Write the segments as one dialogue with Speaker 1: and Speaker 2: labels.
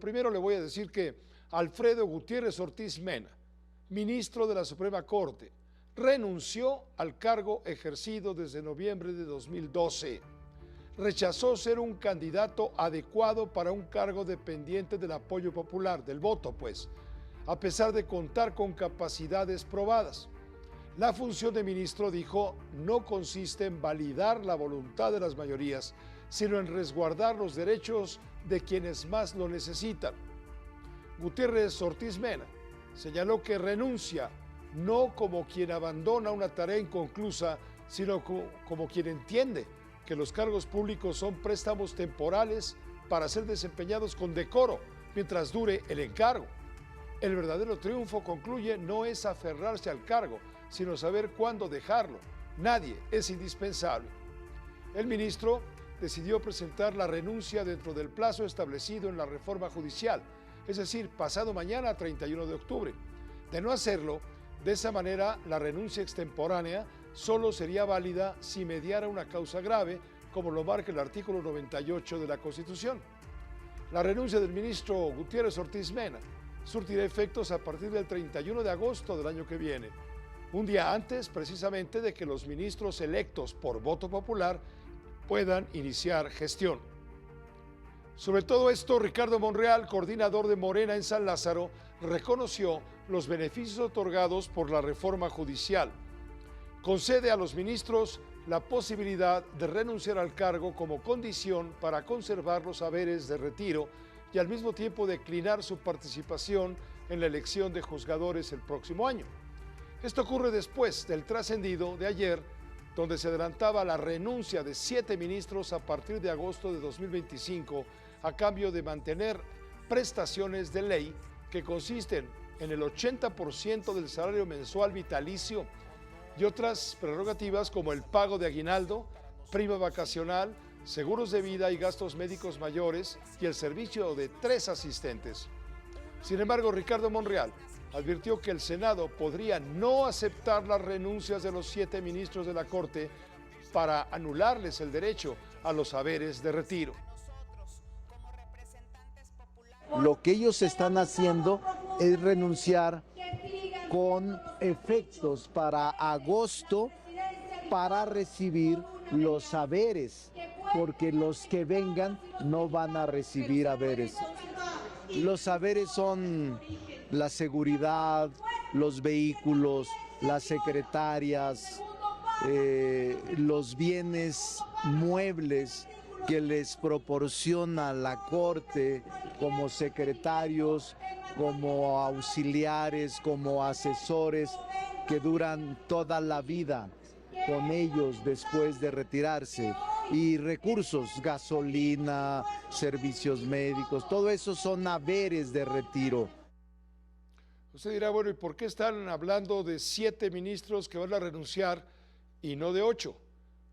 Speaker 1: Primero le voy a decir que Alfredo Gutiérrez Ortiz Mena, ministro de la Suprema Corte, renunció al cargo ejercido desde noviembre de 2012. Rechazó ser un candidato adecuado para un cargo dependiente del apoyo popular, del voto pues, a pesar de contar con capacidades probadas. La función de ministro, dijo, no consiste en validar la voluntad de las mayorías, sino en resguardar los derechos de quienes más lo necesitan. Gutiérrez Ortiz Mena señaló que renuncia no como quien abandona una tarea inconclusa, sino como quien entiende que los cargos públicos son préstamos temporales para ser desempeñados con decoro mientras dure el encargo. El verdadero triunfo, concluye, no es aferrarse al cargo, sino saber cuándo dejarlo. Nadie es indispensable. El ministro decidió presentar la renuncia dentro del plazo establecido en la reforma judicial, es decir, pasado mañana, 31 de octubre. De no hacerlo, de esa manera, la renuncia extemporánea solo sería válida si mediara una causa grave, como lo marca el artículo 98 de la Constitución. La renuncia del ministro Gutiérrez Ortiz Mena surtirá efectos a partir del 31 de agosto del año que viene, un día antes precisamente de que los ministros electos por voto popular puedan iniciar gestión. Sobre todo esto, Ricardo Monreal, coordinador de Morena en San Lázaro, reconoció los beneficios otorgados por la reforma judicial. Concede a los ministros la posibilidad de renunciar al cargo como condición para conservar los haberes de retiro y al mismo tiempo declinar su participación en la elección de juzgadores el próximo año. Esto ocurre después del trascendido de ayer, donde se adelantaba la renuncia de 7 ministros a partir de agosto de 2025 a cambio de mantener prestaciones de ley que consisten en el 80% del salario mensual vitalicio y otras prerrogativas como el pago de aguinaldo, prima vacacional, seguros de vida y gastos médicos mayores y el servicio de 3 asistentes. Sin embargo, Ricardo Monreal advirtió que el Senado podría no aceptar las renuncias de los 7 ministros de la Corte para anularles el derecho a los haberes de retiro.
Speaker 2: Lo que ellos están haciendo es renunciar con efectos para agosto para recibir los haberes, porque los que vengan no van a recibir haberes. Los haberes son la seguridad, los vehículos, las secretarias, los bienes muebles que les proporciona la Corte como secretarios, como auxiliares, como asesores que duran toda la vida con ellos después de retirarse, y recursos, gasolina, servicios médicos, todo eso son haberes de retiro.
Speaker 1: Usted dirá, bueno, ¿y por qué están hablando de 7 ministros que van a renunciar y no de 8?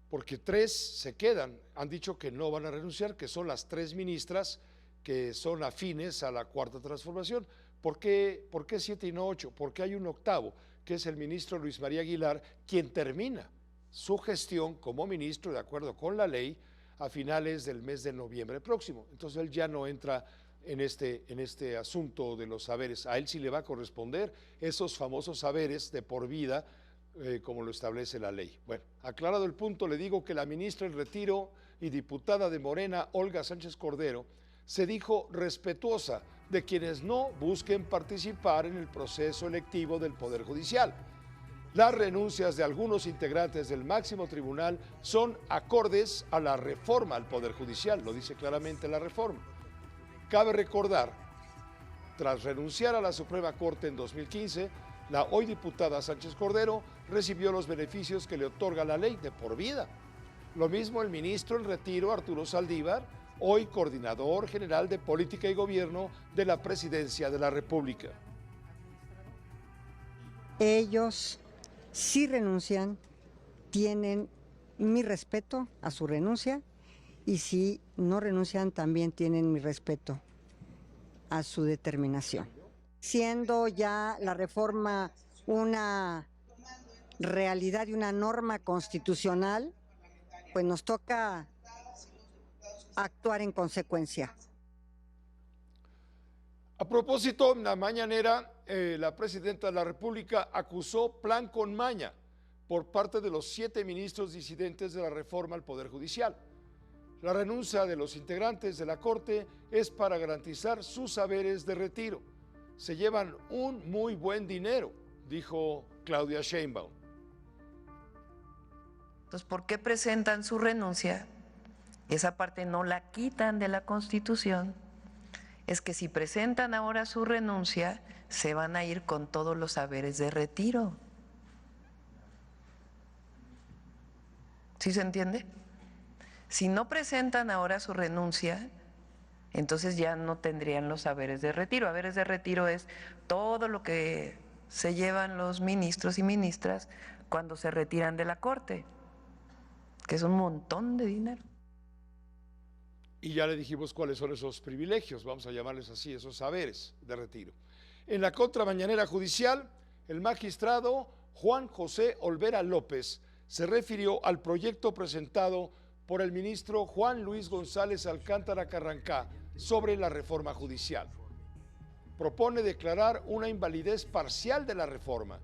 Speaker 1: Porque 3 se quedan, han dicho que no van a renunciar, que son las 3 ministras que son afines a la Cuarta Transformación. ¿Por qué 7 y no 8? Porque hay un octavo, que es el ministro Luis María Aguilar, quien termina su gestión como ministro, de acuerdo con la ley, a finales del mes de noviembre próximo. Entonces él ya no entra en este asunto de los haberes. A él sí le va a corresponder esos famosos haberes de por vida, como lo establece la ley. Bueno, aclarado el punto, le digo que la ministra en retiro y diputada de Morena, Olga Sánchez Cordero, se dijo respetuosa de quienes no busquen participar en el proceso electivo del Poder Judicial. Las renuncias de algunos integrantes del máximo tribunal son acordes a la reforma al Poder Judicial, lo dice claramente la reforma. Cabe recordar, tras renunciar a la Suprema Corte en 2015, la hoy diputada Sánchez Cordero recibió los beneficios que le otorga la ley de por vida. Lo mismo el ministro en retiro, Arturo Saldívar, hoy coordinador general de Política y Gobierno de la Presidencia de la República.
Speaker 3: Ellos sí renuncian, tienen mi respeto a su renuncia, y si no renuncian también tienen mi respeto a su determinación. Siendo ya la reforma una realidad y una norma constitucional, pues nos toca actuar en consecuencia.
Speaker 1: A propósito, en la mañanera, la presidenta de la República acusó plan con maña por parte de los 7 ministros disidentes de la reforma al Poder Judicial. La renuncia de los integrantes de la Corte es para garantizar sus saberes de retiro. Se llevan un muy buen dinero, dijo Claudia Sheinbaum.
Speaker 4: Entonces, ¿por qué presentan su renuncia? Esa parte no la quitan de la Constitución. Es que si presentan ahora su renuncia, se van a ir con todos los saberes de retiro. ¿Sí se entiende? Si no presentan ahora su renuncia, entonces ya no tendrían los saberes de retiro. Saberes de retiro es todo lo que se llevan los ministros y ministras cuando se retiran de la Corte, que es un montón de dinero.
Speaker 1: Y ya le dijimos cuáles son esos privilegios, vamos a llamarles así, esos saberes de retiro. En la contramañanera judicial, el magistrado Juan José Olvera López se refirió al proyecto presentado por el ministro Juan Luis González Alcántara Carrancá sobre la reforma judicial. Propone declarar una invalidez parcial de la reforma,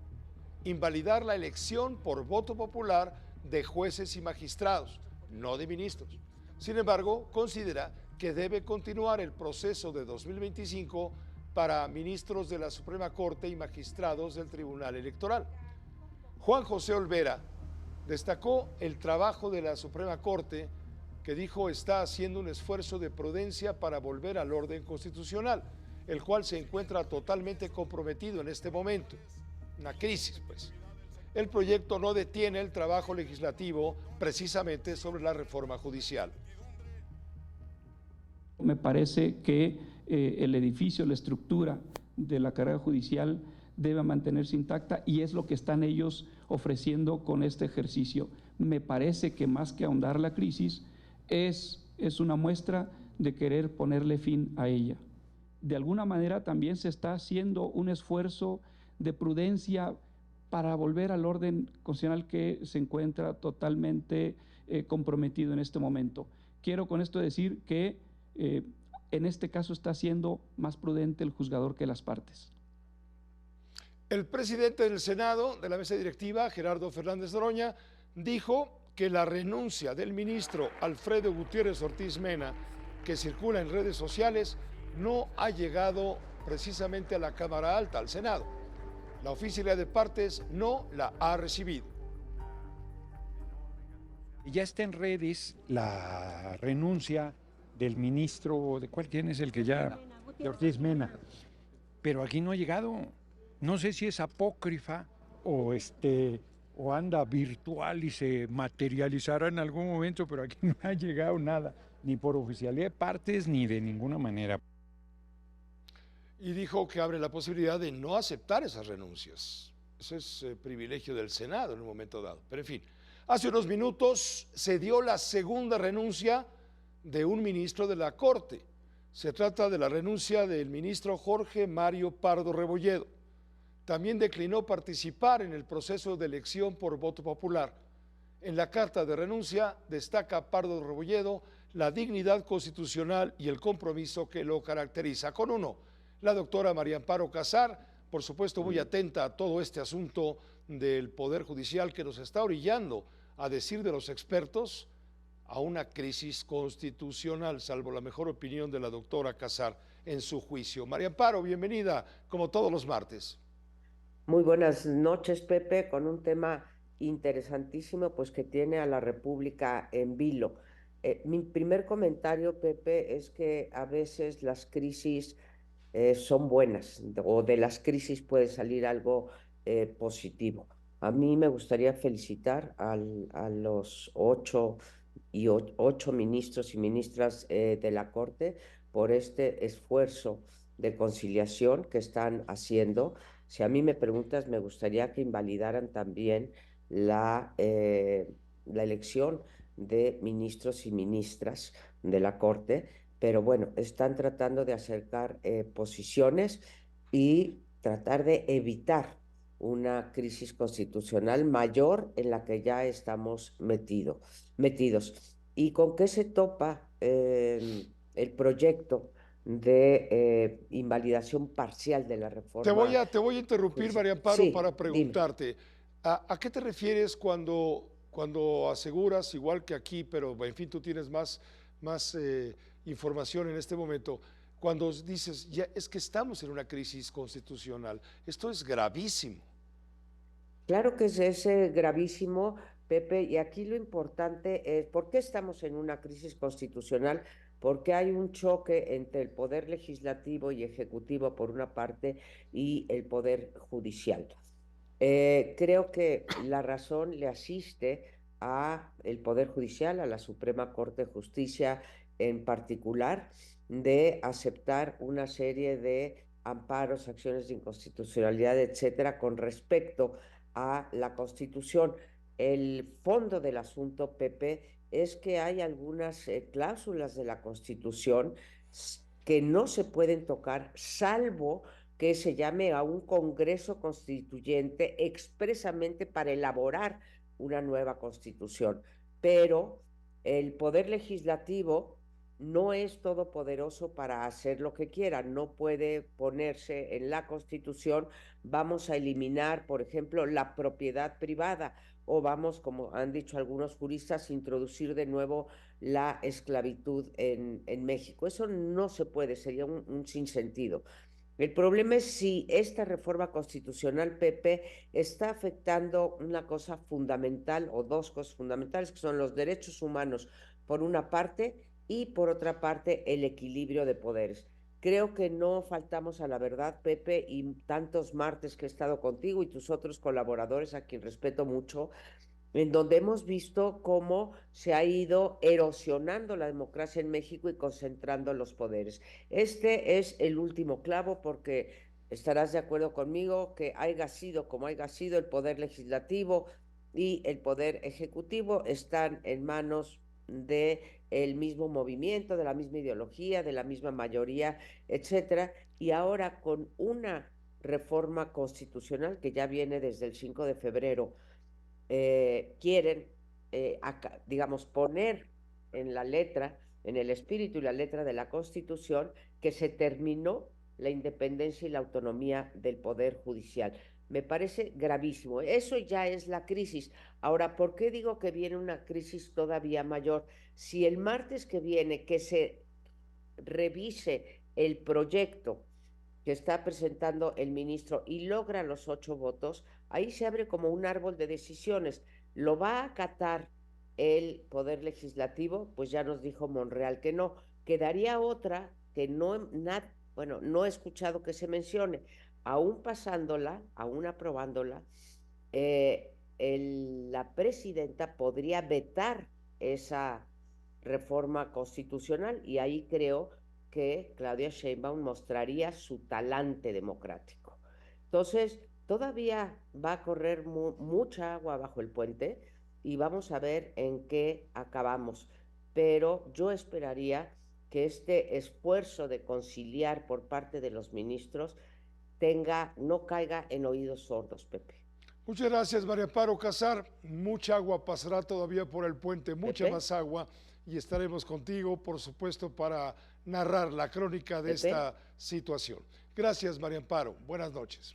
Speaker 1: invalidar la elección por voto popular de jueces y magistrados, no de ministros. Sin embargo, considera que debe continuar el proceso de 2025 para ministros de la Suprema Corte y magistrados del Tribunal Electoral. Juan José Olvera destacó el trabajo de la Suprema Corte, que dijo está haciendo un esfuerzo de prudencia para volver al orden constitucional, el cual se encuentra totalmente comprometido en este momento. Una crisis, pues. El proyecto no detiene el trabajo legislativo precisamente sobre la reforma judicial.
Speaker 5: Me parece que el edificio, la estructura de la carrera judicial debe mantenerse intacta y es lo que están ellos ofreciendo con este ejercicio. Me parece que más que ahondar la crisis es una muestra de querer ponerle fin a ella. De alguna manera también se está haciendo un esfuerzo de prudencia para volver al orden constitucional que se encuentra totalmente comprometido en este momento. Quiero con esto decir que en este caso está siendo más prudente el juzgador que las partes.
Speaker 1: El presidente del Senado, de la mesa directiva, Gerardo Fernández Noroña, dijo que la renuncia del ministro Alfredo Gutiérrez Ortiz Mena, que circula en redes sociales, no ha llegado precisamente a la Cámara Alta, al Senado. La oficialía de partes no la ha recibido.
Speaker 6: Ya está en redes la renuncia del ministro, ¿quién es el que ya? De Ortiz Mena. Pero aquí no ha llegado. No sé si es apócrifa o anda virtual y se materializará en algún momento, pero aquí no ha llegado nada, ni por oficialidad de partes ni de ninguna manera.
Speaker 1: Y dijo que abre la posibilidad de no aceptar esas renuncias. Ese es privilegio del Senado en un momento dado. Pero en fin, hace unos minutos se dio la segunda renuncia de un ministro de la Corte. Se trata de la renuncia del ministro Jorge Mario Pardo Rebolledo. También declinó participar en el proceso de elección por voto popular. En la carta de renuncia destaca Pardo Rebolledo la dignidad constitucional y el compromiso que lo caracteriza. Con uno, la doctora María Amparo Casar, por supuesto muy atenta a todo este asunto del Poder Judicial que nos está orillando, a decir de los expertos, a una crisis constitucional, salvo la mejor opinión de la doctora Casar en su juicio. María Amparo, bienvenida, como todos los martes.
Speaker 7: Muy buenas noches, Pepe, con un tema interesantísimo, pues que tiene a la República en vilo. Mi primer comentario, Pepe, es que a veces las crisis son buenas, o de las crisis puede salir algo positivo. A mí me gustaría felicitar a los ocho ministros y ministras de la Corte por este esfuerzo de conciliación que están haciendo. Si a mí me preguntas, me gustaría que invalidaran también la elección de ministros y ministras de la Corte, pero bueno, están tratando de acercar posiciones y tratar de evitar una crisis constitucional mayor en la que ya estamos metidos. ¿Y con qué se topa el proyecto de invalidación parcial de la reforma.
Speaker 1: Te voy a interrumpir, María Amparo,
Speaker 7: Sí,
Speaker 1: para preguntarte, ¿a qué te refieres cuando aseguras, igual que aquí, pero en fin, tú tienes más información en este momento, cuando dices, ya es que estamos en una crisis constitucional? Esto es gravísimo.
Speaker 7: Claro que es gravísimo, Pepe, y aquí lo importante es, ¿por qué estamos en una crisis constitucional? Porque hay un choque entre el poder legislativo y ejecutivo por una parte y el poder judicial. Creo que la razón le asiste a el Poder Judicial, a la Suprema Corte de Justicia en particular, de aceptar una serie de amparos, acciones de inconstitucionalidad, etcétera, con respecto a la Constitución. El fondo del asunto, Pepe, es que hay algunas cláusulas de la Constitución que no se pueden tocar, salvo que se llame a un Congreso Constituyente expresamente para elaborar una nueva Constitución. Pero el Poder Legislativo no es todopoderoso para hacer lo que quiera, no puede ponerse en la Constitución, vamos a eliminar, por ejemplo, la propiedad privada, o vamos, como han dicho algunos juristas, introducir de nuevo la esclavitud en México. Eso no se puede, sería un sinsentido. El problema es si esta reforma constitucional, Pepe, está afectando una cosa fundamental o dos cosas fundamentales, que son los derechos humanos, por una parte, y por otra parte, el equilibrio de poderes. Creo que no faltamos a la verdad, Pepe, y tantos martes que he estado contigo y tus otros colaboradores, a quien respeto mucho, en donde hemos visto cómo se ha ido erosionando la democracia en México y concentrando los poderes. Este es el último clavo, porque estarás de acuerdo conmigo que haya sido como haya sido, el poder legislativo y el poder ejecutivo están en manos del mismo movimiento, de la misma ideología, de la misma mayoría, etcétera, y ahora con una reforma constitucional que ya viene desde el 5 de febrero, quieren, digamos, poner en la letra, en el espíritu y la letra de la Constitución, que se terminó la independencia y la autonomía del Poder Judicial. Me parece gravísimo. Eso ya es la crisis. Ahora, ¿por qué digo que viene una crisis todavía mayor? Si el martes que viene, que se revise el proyecto que está presentando el ministro y logra los 8 votos, ahí se abre como un árbol de decisiones. ¿Lo va a acatar el Poder Legislativo? Pues ya nos dijo Monreal que no. Quedaría otra que no he escuchado que se mencione. Aún pasándola, aún aprobándola, la presidenta podría vetar esa reforma constitucional, y ahí creo que Claudia Sheinbaum mostraría su talante democrático. Entonces, todavía va a correr mucha agua bajo el puente y vamos a ver en qué acabamos. Pero yo esperaría que este esfuerzo de conciliar por parte de los ministros no caiga en oídos sordos, Pepe.
Speaker 1: Muchas gracias, María Amparo Casar. Mucha agua pasará todavía por el puente, mucha
Speaker 7: Pepe.
Speaker 1: más agua, y estaremos contigo, por supuesto, para narrar la crónica de
Speaker 7: Pepe.
Speaker 1: esta situación. Gracias, María Amparo. Buenas noches.